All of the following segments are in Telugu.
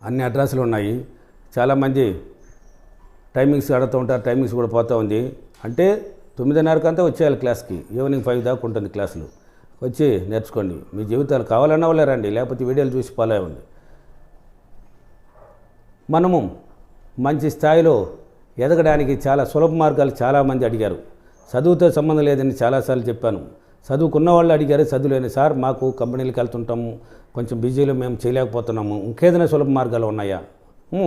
అన్ని అడ్రస్లు ఉన్నాయి. చాలామంది టైమింగ్స్ అడుగుతూ ఉంటారు, టైమింగ్స్ కూడా పోతూ ఉంది. అంటే 9:30 వచ్చేయాలి క్లాస్కి. ఈవినింగ్ 5 దాకా ఉంటుంది క్లాసులు. వచ్చి నేర్చుకోండి. మీ జీవితాలు కావాలన్నా వాళ్ళే రండి, లేకపోతే వీడియోలు చూసి ఫాలో అవ్వండి. మనము మంచి స్థాయిలో ఎదగడానికి చాలా సులభ మార్గాలు చాలామంది అడిగారు. చదువుతో సంబంధం లేదని చాలాసార్లు చెప్పాను. చదువుకున్న వాళ్ళు అడిగారు, చదువులేని సార్ మాకు కంపెనీలకు వెళ్తుంటాము, కొంచెం బిజీలో మేము చేయలేకపోతున్నాము, ఇంకేదైనా సులభ మార్గాలు ఉన్నాయా?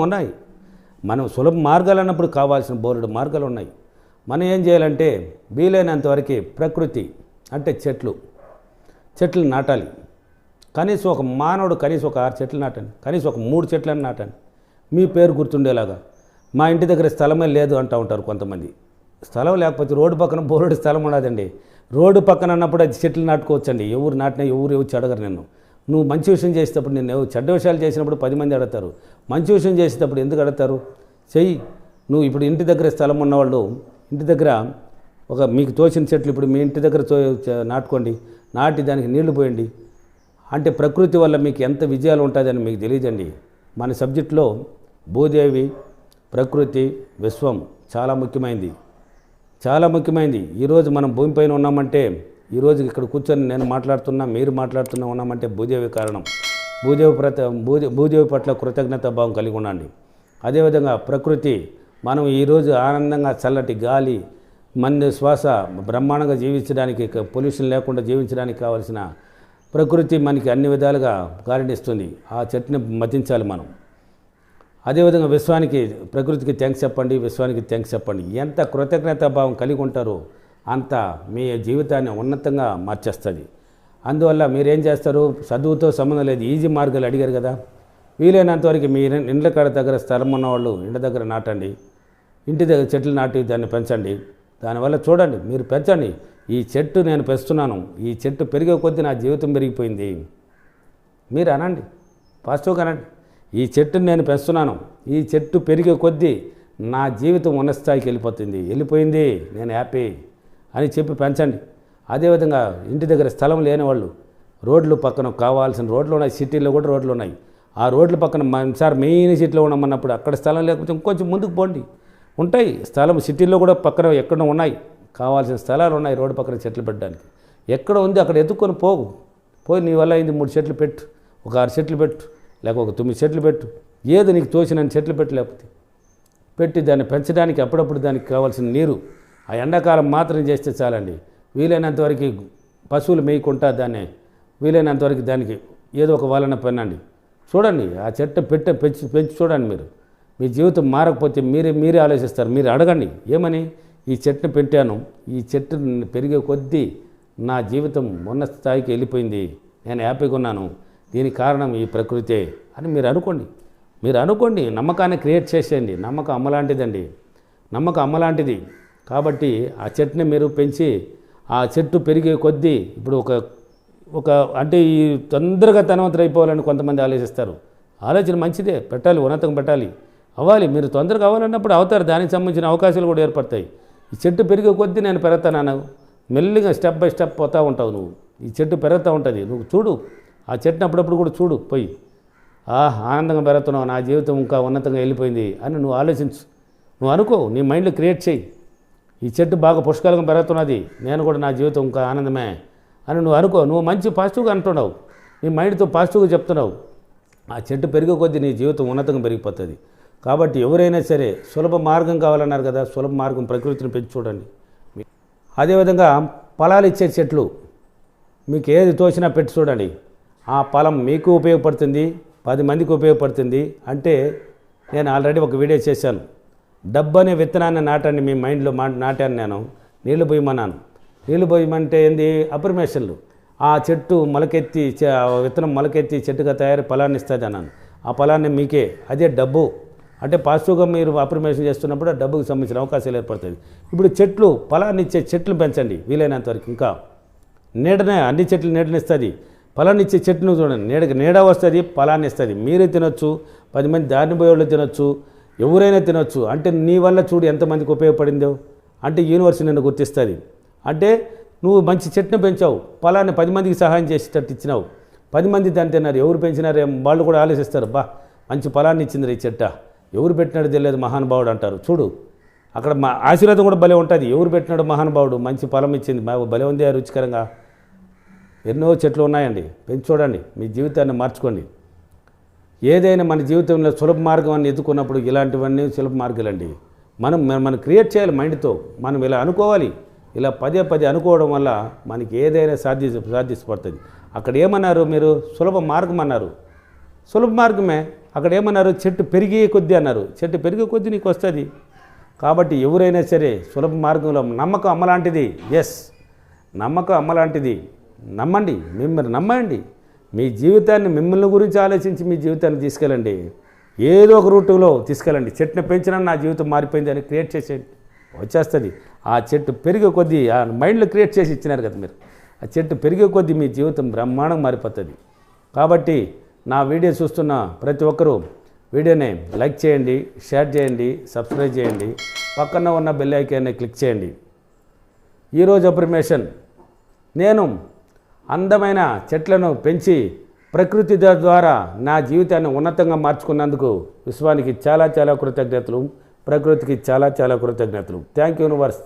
ఉన్నాయి. మనం సులభ మార్గాలు అన్నప్పుడు కావాల్సిన బోలెడు మార్గాలు ఉన్నాయి. మనం ఏం చేయాలంటే వీలైనంతవరకు ప్రకృతి అంటే చెట్లు నాటాలి. కనీసం ఒక మానవుడు కనీసం ఒక 6 చెట్లు నాటండి, కనీసం ఒక 3 చెట్లను నాటండి. మీ పేరు గుర్తుండేలాగా. మా ఇంటి దగ్గర స్థలమే లేదు అంటూ ఉంటారు కొంతమంది. స్థలం లేకపోతే రోడ్డు పక్కన బోర్డు స్థలం ఉండదండి. రోడ్డు పక్కన అన్నప్పుడు అది చెట్లు నాటుకోవచ్చండి. ఎవరు నాటినా ఎవరు అడగరు నిన్ను. నువ్వు మంచి విషయం చేసేటప్పుడు నిన్ను చెడ్డ విషయాలు చేసినప్పుడు 10 మంది అడుగుతారు. మంచి విషయం చేసేటప్పుడు ఎందుకు అడుగుతారు? చెయ్యి. నువ్వు ఇప్పుడు ఇంటి దగ్గర స్థలం ఉన్నవాళ్ళు ఇంటి దగ్గర మీకు తోచిన చెట్లు ఇప్పుడు మీ ఇంటి దగ్గర నాటుకోండి. నాటి దానికి నీళ్లు పోయండి. అంటే ప్రకృతి వల్ల మీకు ఎంత విజయాలు ఉంటుందని మీకు తెలియదండి. మన సబ్జెక్టులో భూదేవి, ప్రకృతి, విశ్వం చాలా ముఖ్యమైనది. ఈరోజు మనం భూమిపైన ఉన్నామంటే, ఈరోజు ఇక్కడ కూర్చొని నేను మాట్లాడుతున్నా, మీరు మాట్లాడుతున్నా ఉన్నామంటే భూదేవి కారణం. భూదేవి పట్ల కృతజ్ఞతా భావం కలిగి ఉండండి. అదేవిధంగా ప్రకృతి, మనం ఈరోజు ఆనందంగా చల్లటి గాలి, మన శ్వాస బ్రహ్మాండంగా జీవించడానికి, పొల్యూషన్ లేకుండా జీవించడానికి కావలసిన ప్రకృతి మనకి అన్ని విధాలుగా గాలినిస్తుంది. ఆ చెట్టుని మతించాలి మనం. అదేవిధంగా ప్రకృతికి థ్యాంక్స్ చెప్పండి, విశ్వానికి థ్యాంక్స్ చెప్పండి. ఎంత కృతజ్ఞతా భావం కలిగి ఉంటారో అంత మీ జీవితాన్ని ఉన్నతంగా మార్చేస్తుంది. అందువల్ల మీరేం చేస్తారు? చదువుతో సంబంధం లేదు, ఈజీ మార్గాలు అడిగారు కదా, వీలైనంతవరకు మీ ఇండ్ల కాడ దగ్గర స్థలం ఉన్నవాళ్ళు ఇంటి దగ్గర నాటండి. ఇంటి దగ్గర చెట్లు నాటి దాన్ని పెంచండి. దానివల్ల చూడండి, మీరు పెంచండి. ఈ చెట్టు నేను పెంచుతున్నాను, ఈ చెట్టు పెరిగే కొద్దీ నా జీవితం పెరిగిపోయింది. మీరు అనండి, పాజిటివ్గా అనండి. ఈ చెట్టుని నేను పెంచుతున్నాను, ఈ చెట్టు పెరిగే కొద్దీ నా జీవితం ఉన్న స్థాయికి వెళ్ళిపోయింది, నేను హ్యాపీ అని చెప్పి పెంచండి. అదేవిధంగా ఇంటి దగ్గర స్థలం లేని వాళ్ళు రోడ్లు పక్కన కావాల్సిన రోడ్లు ఉన్నాయి, సిటీలో కూడా రోడ్లు ఉన్నాయి. ఆ రోడ్ల పక్కన సార్ మెయిన్ సిటీలో ఉన్నామన్నప్పుడు అక్కడ స్థలం లేకపోతే ఇంకొంచెం ముందుకు పోండి, ఉంటాయి స్థలం. సిటీలో కూడా పక్కన ఎక్కడ ఉన్నాయి, కావాల్సిన స్థలాలు ఉన్నాయి రోడ్డు పక్కన చెట్లు పెట్టడానికి. ఎక్కడ ఉంది అక్కడ ఎత్తుక్కొని పోయి నీ వల్ల అయింది 3 చెట్లు పెట్టు, ఒక 6 చెట్లు పెట్టు, లేక ఒక 9 చెట్లు పెట్టు, ఏదో నీకు తోచిన చెట్లు పెట్టు, లేకపోతే పెట్టి దాన్ని పెంచడానికి అప్పుడప్పుడు దానికి కావాల్సిన నీరు ఆ ఎండాకాలం మాత్రం చేస్తే చాలండి. వీలైనంతవరకు పశువులు మేయకుండా దాన్ని వీలైనంతవరకు దానికి ఏదో ఒక వలన పెనండి. చూడండి, ఆ చెట్టు పెంచి చూడండి. మీరు మీ జీవితం మారకపోతే మీరే ఆలోచిస్తారు. మీరు అడగండి, ఏమని? ఈ చెట్టుని పెట్టాను, ఈ చెట్టు పెరిగే కొద్దీ నా జీవితం ఉన్న స్థాయికి వెళ్ళిపోయింది, నేను హ్యాపీగా ఉన్నాను, దీనికి కారణం ఈ ప్రకృతే అని మీరు అనుకోండి. నమ్మకాన్ని క్రియేట్ చేసేయండి. నమ్మకం అమ్మలాంటిది. కాబట్టి ఆ చెట్టుని మీరు పెంచి ఆ చెట్టు పెరిగే కొద్దీ ఇప్పుడు ఒక అంటే ఈ తొందరగా ధనవంతులు అయిపోవాలని కొంతమంది ఆలోచిస్తారు. ఆలోచన మంచిదే, పెట్టాలి, ఉన్నతంగా పెట్టాలి, అవ్వాలి. మీరు తొందరగా అవ్వాలన్నప్పుడు అవుతారు, దానికి సంబంధించిన అవకాశాలు కూడా ఏర్పడతాయి. ఈ చెట్టు పెరిగే కొద్దీ నేను పెరుగుతాను, మెల్లిగా స్టెప్ బై స్టెప్ పోతూ ఉంటావు నువ్వు. ఈ చెట్టు పెరుగుతూ ఉంటుంది, నువ్వు చూడు ఆ చెట్టుని అప్పుడప్పుడు కూడా చూడు, పోయి ఆనందంగా పెరుగుతున్నావు, నా జీవితం ఇంకా ఉన్నతంగా వెళ్ళిపోయింది అని నువ్వు ఆలోచించు. నువ్వు అనుకో, నీ మైండ్లో క్రియేట్ చేయి. ఈ చెట్టు బాగా పుష్కలంగా పెరుగుతున్నది, నేను కూడా నా జీవితం ఇంకా ఆనందమే అని నువ్వు అనుకో. నువ్వు మంచి పాజిటివ్గా అంటున్నావు, నీ మైండ్తో పాజిటివ్గా చెప్తున్నావు. ఆ చెట్టు పెరిగే కొద్దీ నీ జీవితం ఉన్నతంగా పెరిగిపోతుంది. కాబట్టి ఎవరైనా సరే సులభ మార్గం కావాలన్నారు కదా, సులభ మార్గం ప్రకృతిని పెంచి చూడండి. అదేవిధంగా ఫలాలు ఇచ్చే చెట్లు మీకు ఏది తోచినా పెట్టి చూడండి. ఆ ఫలం మీకు ఉపయోగపడుతుంది, 10 మందికి ఉపయోగపడుతుంది. అంటే నేను ఆల్రెడీ ఒక వీడియో చేశాను. డబ్బు అనే విత్తనాన్ని నాటండి, మీ మైండ్లో నాటాను నేను. నీళ్లు పోయమన్నాను. నీళ్లు పోయమంటే ఏంది? అప్రిమేషన్లు. ఆ చెట్టు మొలకెత్తి విత్తనం మొలకెత్తి చెట్టుగా తయారు ఫలాన్ని ఇస్తుంది అన్నాను. ఆ ఫలాన్ని మీకే, అదే డబ్బు. అంటే పాజిటివ్గా మీరు అప్రిమేషన్ చేస్తున్నప్పుడు ఆ డబ్బుకు సంబంధించిన అవకాశాలు ఏర్పడుతుంది. ఇప్పుడు ఫలాన్ని ఇచ్చే చెట్లు పెంచండి వీలైనంత వరకు. ఇంకా అన్ని చెట్లు నీడనిస్తుంది. ఫలాన్ని ఇచ్చే చెట్టును చూడండి, నీడ వస్తుంది, ఫలాన్ని ఇస్తుంది. మీరే తినొచ్చు, 10 మంది దారిని పోయేవాళ్ళు తినొచ్చు, ఎవరైనా తినొచ్చు. అంటే నీ వల్ల చూడు ఎంతమందికి ఉపయోగపడిందో. అంటే యూనివర్స్ నిన్ను గుర్తిస్తుంది. అంటే నువ్వు మంచి చెట్టును పెంచావు, ఫలాన్ని 10 మందికి సహాయం చేసేటట్టు ఇచ్చినావు, 10 మంది దాన్ని తిన్నారు. ఎవరు పెంచినారు వాళ్ళు కూడా ఆలోచిస్తారు, మంచి ఫలాన్ని ఇచ్చింది ఈ చెట్ట, ఎవరు పెట్టినాడు తెలియదు మహానుభావుడు అంటారు. చూడు అక్కడ మా ఆశీర్వాదం కూడా భలే ఉంటుంది. ఎవరు పెట్టినాడు మహానుభావుడు, మంచి ఫలం ఇచ్చింది, భలే ఉంది రుచికరంగా. ఎన్నో చెట్లు ఉన్నాయండి, పెంచి చూడండి, మీ జీవితాన్ని మార్చుకోండి. ఏదైనా మన జీవితంలో సులభ మార్గం అని ఎదుర్కొన్నప్పుడు ఇలాంటివన్నీ సులభ మార్గాలండి. మనం క్రియేట్ చేయాలి మైండ్తో. మనం ఇలా అనుకోవాలి, ఇలా పదే అనుకోవడం వల్ల మనకి ఏదైనా సాధ్యపడుతుంది. అక్కడ ఏమన్నారు మీరు, సులభ మార్గం అన్నారు. సులభ మార్గమే. అక్కడ ఏమన్నారు, చెట్టు పెరిగే కొద్దీ అన్నారు. చెట్టు పెరిగే కొద్దీ నీకు వస్తుంది. కాబట్టి ఎవరైనా సరే సులభ మార్గంలో, నమ్మకం అమ్మలాంటిది. ఎస్, నమ్మకం అమ్మలాంటిది. నమ్మండి, మిమ్మల్ని నమ్మండి. మీ జీవితాన్ని, మిమ్మల్ని గురించి ఆలోచించి మీ జీవితాన్ని తీసుకెళ్ళండి. ఏదో ఒక రూటులో తీసుకెళ్ళండి. చెట్టుని పెంచినా నా జీవితం మారిపోయింది అని క్రియేట్ చేసేయండి, వచ్చేస్తుంది. ఆ చెట్టు పెరిగే కొద్దీ, ఆ మైండ్లో క్రియేట్ చేసి ఇచ్చినారు కదా మీరు, ఆ చెట్టు పెరిగే కొద్దీ మీ జీవితం బ్రహ్మాండం మారిపోతుంది. కాబట్టి నా వీడియో చూస్తున్న ప్రతి ఒక్కరూ వీడియోని లైక్ చేయండి, షేర్ చేయండి, సబ్స్క్రైబ్ చేయండి, పక్కన ఉన్న బెల్ ఐకాన్ని క్లిక్ చేయండి. ఈరోజు అప్రిమేషన్, నేను అందమైన చెట్లను పెంచి ప్రకృతి ద్వారా నా జీవితాన్ని ఉన్నతంగా మార్చుకున్నందుకు విశ్వానికి చాలా కృతజ్ఞతలు, ప్రకృతికి చాలా కృతజ్ఞతలు. Thank you universe.